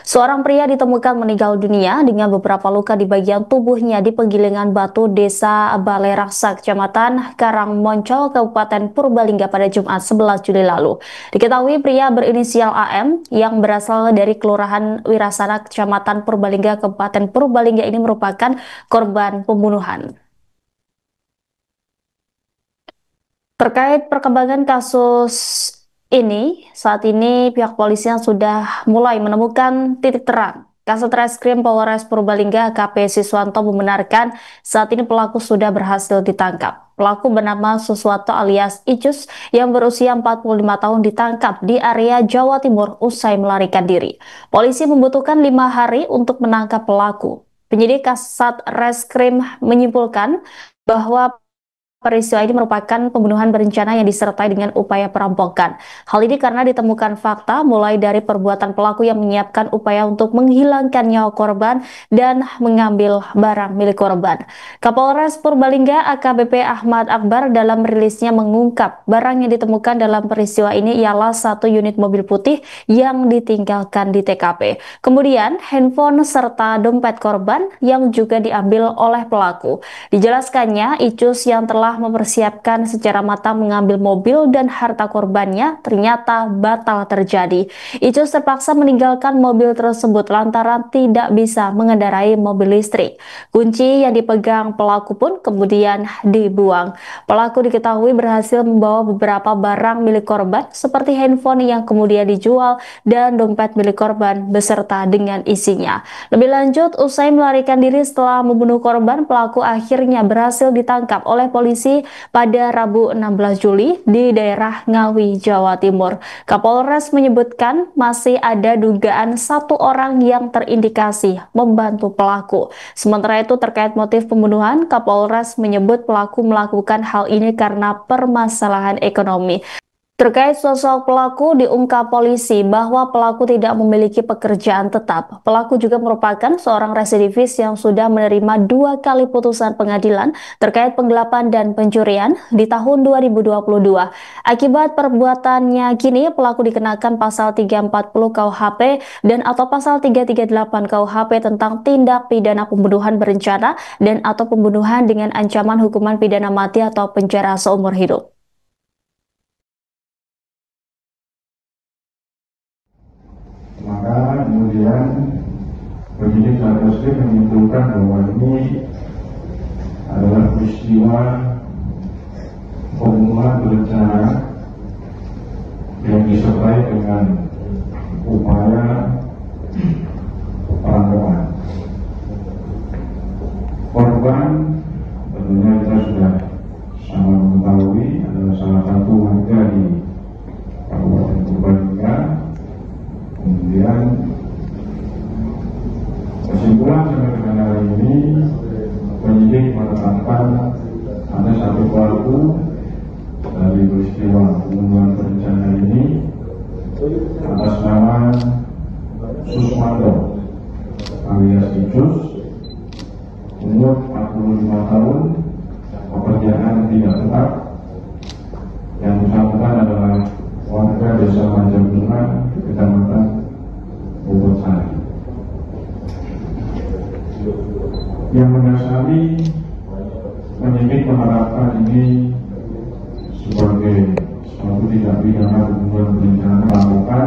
Seorang pria ditemukan meninggal dunia dengan beberapa luka di bagian tubuhnya di Penggilingan Batu, Desa Baleraksa, Kecamatan Karangmoncol, Kabupaten Purbalingga pada Jumat 11 Juli lalu. Diketahui pria berinisial AM yang berasal dari Kelurahan Wirasana, Kecamatan Purbalingga, Kabupaten Purbalingga ini merupakan korban pembunuhan. Terkait perkembangan kasus ini, saat ini pihak polisian sudah mulai menemukan titik terang. Kasat Reskrim Polres Purbalingga AKP Siswanto membenarkan saat ini pelaku sudah berhasil ditangkap. Pelaku bernama Suswanto alias Icus yang berusia 45 tahun ditangkap di area Jawa Timur usai melarikan diri. Polisi membutuhkan 5 hari untuk menangkap pelaku. Penyidik Kasat Reskrim menyimpulkan bahwa peristiwa ini merupakan pembunuhan berencana yang disertai dengan upaya perampokan. Hal ini karena ditemukan fakta mulai dari perbuatan pelaku yang menyiapkan upaya untuk menghilangkan nyawa korban dan mengambil barang milik korban. Kapolres Purbalingga AKBP Ahmad Akbar dalam rilisnya mengungkap barang yang ditemukan dalam peristiwa ini ialah 1 unit mobil putih yang ditinggalkan di TKP. Kemudian handphone serta dompet korban yang juga diambil oleh pelaku. Dijelaskannya, Icus yang telah mempersiapkan secara matang mengambil mobil dan harta korbannya ternyata batal terjadi. Icus terpaksa meninggalkan mobil tersebut lantaran tidak bisa mengendarai mobil listrik. Kunci yang dipegang pelaku pun kemudian dibuang. Pelaku diketahui berhasil membawa beberapa barang milik korban seperti handphone yang kemudian dijual dan dompet milik korban beserta dengan isinya. Lebih lanjut, usai melarikan diri setelah membunuh korban, pelaku akhirnya berhasil ditangkap oleh polisi pada Rabu 16 Juli di daerah Ngawi, Jawa Timur. Kapolres menyebutkan masih ada dugaan 1 orang yang terindikasi membantu pelaku. Sementara itu terkait motif pembunuhan, Kapolres menyebut pelaku melakukan hal ini karena permasalahan ekonomi. Terkait sosok pelaku, diungkap polisi bahwa pelaku tidak memiliki pekerjaan tetap. Pelaku juga merupakan seorang residivis yang sudah menerima 2 kali putusan pengadilan terkait penggelapan dan pencurian di tahun 2022. Akibat perbuatannya kini pelaku dikenakan pasal 340 KUHP dan atau pasal 338 KUHP tentang tindak pidana pembunuhan berencana dan atau pembunuhan dengan ancaman hukuman pidana mati atau penjara seumur hidup. Maka kemudian penyidik Satreskrim menyimpulkan bahwa ini adalah peristiwa pembunuhan berencana yang disertai dengan upaya perampokan. Korban tentunya kita sudah sama mengetahui adalah salah satu warga di Kabupaten Purbalingga. Kemudian kesimpulan sampai dengan hari ini penyidik menetapkan ada 1 pelaku dari peristiwa pembunuhan berencana ini atas nama Suswanto alias Icus, umur 45 tahun, pekerjaan tidak tetap, yang bersangkutan adalah warga Desa Majabungan, Kecamatan Bobotsari. Yang mendasari penyidik menerapkan ini sebagai suatu tindak pidana pembunuhan berencana melakukan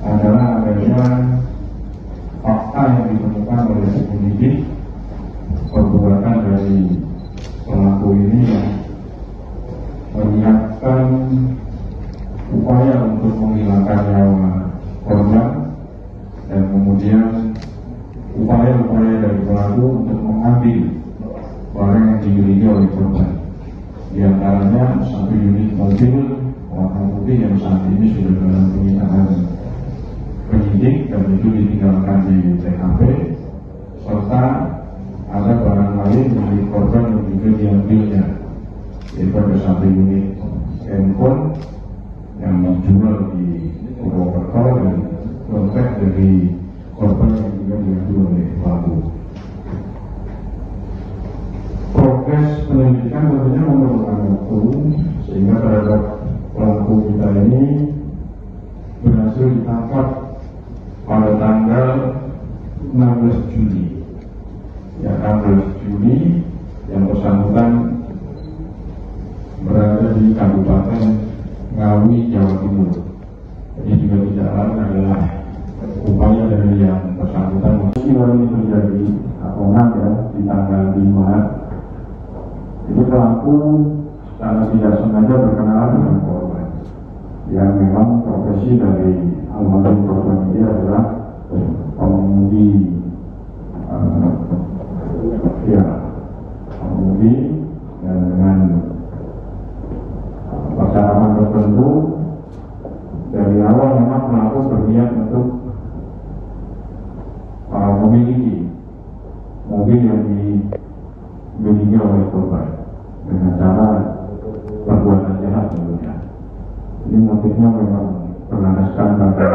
adalah adanya fakta yang ditemukan oleh penyidik perbuatan dari pelaku ini yang menyiapkan upaya untuk menghilangkan nyawa korban dan kemudian upaya-upaya dari pelaku untuk mengambil barang yang dimiliki oleh korban. Di antaranya 1 unit mobil warna putih yang saat ini sudah dalam penyitaan penyidik dan itu ditinggalkan di TKP, serta ada barang lain milik korban yang juga diambilnya, yaitu ada 1 unit handphone yang dijual di Purwokerto dan dompet dari korban yang juga diambil oleh pelaku. Progres penyelidikan tentunya memerlukan waktu sehingga terhadap pelaku kita ini berhasil ditangkap 16 Juli. Ya, 16 Juli yang bersangkutan berada di Kabupaten Ngawi, Jawa Timur. Ini juga tidak lain adalah upaya dari yang bersangkutan. Peristiwa ini terjadi Akongan ya di tanggal 5. Jadi pelaku secara tidak sengaja berkenalan dengan korban yang memang profesi dari almarhum korban ini adalah pengemudi pengemudi dan dengan percakapan tertentu dari awal memang pelaku berniat untuk memiliki mobil yang dimiliki oleh korban dengan cara perbuatan jahat tentunya. Ini motifnya memang berlandaskan pada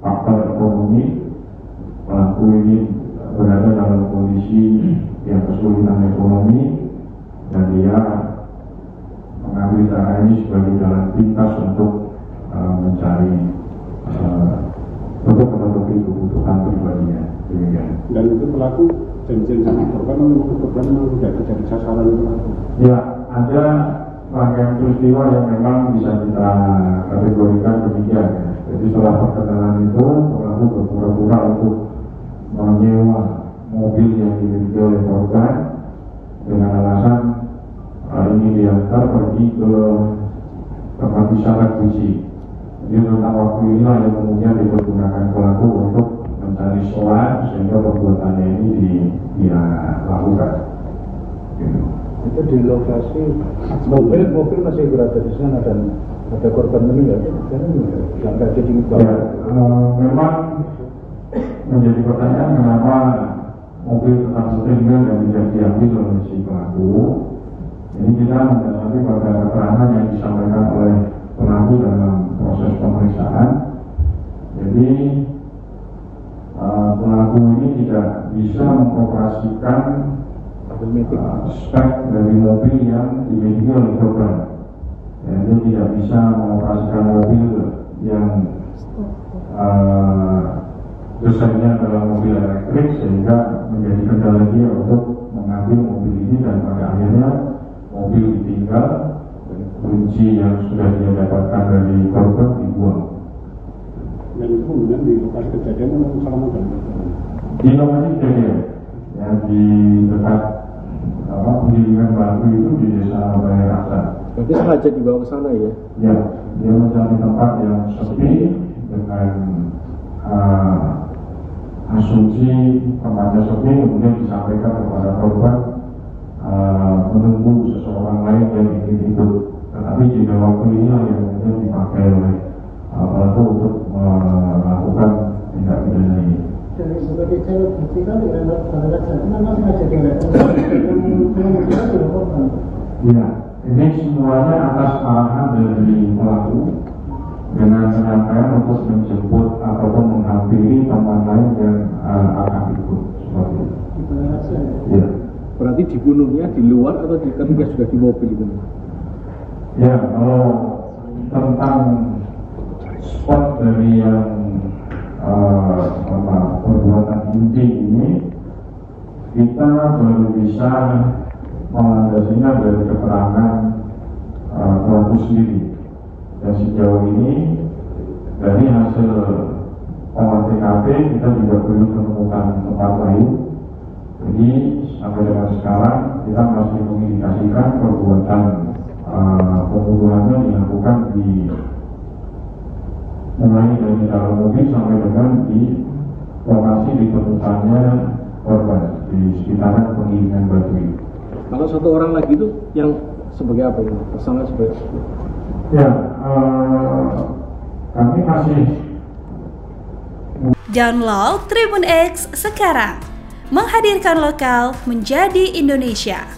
faktor ekonomi. Pelaku ini berada dalam kondisi yang kesulitan ekonomi dan dia mengambil cara ini sebagai jalan pintas untuk mencari untuk menutupi kebutuhan pribadinya. Dan itu pelaku janjian sama korban atau korban memang tidak terjadi sasaran pelaku? Ya, ada rangkaian peristiwa yang memang bisa kita kategorikan demikian. Jadi setelah perkenalan itu pelaku berpura-pura untuk menyewa mobil yang dimiliki oleh korban dengan alasan ini diantar pergi ke tempat wisata Guci. Jadi tentang waktu inilah yang kemudian dipergunakan pelaku untuk mencari soal sehingga perbuatannya ini dia lakukan. Itu di lokasi mobil masih berada di sana dan ada korban meninggal. Yang nggak jadi ya, memang menjadi pertanyaan kenapa mobil tetap tertinggal dan tidak diambil oleh si pelaku. Ini kita mendasari pada keterangan yang disampaikan oleh pelaku dalam proses pemeriksaan. Jadi pelaku ini tidak bisa mengoperasikan spek dari mobil yang dimiliki oleh korban. Ya, dia tidak bisa mengoperasikan mobil yang desainnya adalah mobil elektrik sehingga menjadi kendala dia untuk mengambil mobil ini dan pada akhirnya mobil ditinggal, kunci yang sudah dia dapatkan dari korban dibuang. Dan itu kemudian di lokasi kejadian memang sama dan di lokasi kejadian ya di dekat penggilingan batu itu di desa Balai Raksa. Berarti sengaja dibawa ke sana ya? Ya, dia mencari tempat yang sepi dengan asumsi tempatnya sepi, kemudian disampaikan kepada korban menunggu seseorang lain yang ingin ikut. Tetapi jika waktu inilah yang kemudian dipakai oleh pelaku untuk melakukan tindak pidana ini. Dari sebagai cara bukti kan dengan pada dasarnya memang sengaja tinggal korban. Ya, ini semuanya atas arahan dari pelaku dengan penyampaian untuk menjemput ataupun menghampiri teman lain yang akan ikut seperti itu. Ya. Berarti dibunuhnya di luar atau ketika sudah di mobil itu? Ya, kalau tentang spot dari yang perbuatan inti ini kita baru bisa melandasinya dari keterangan pelaku sendiri. Dan sejauh ini dari hasil olah TKP kita juga belum menemukan tempat lain. Jadi sampai dengan sekarang kita masih mengindikasikan perbuatan pembunuhannya dilakukan mulai dari dalam mobil sampai dengan di lokasi ditemukannya korban di sekitaran penggilingan batu ini. Kalau satu orang lagi itu yang sebagai apa ini? Tersangka sebagai apa? Ya, kami masih. Download Tribun X sekarang, menghadirkan lokal menjadi Indonesia.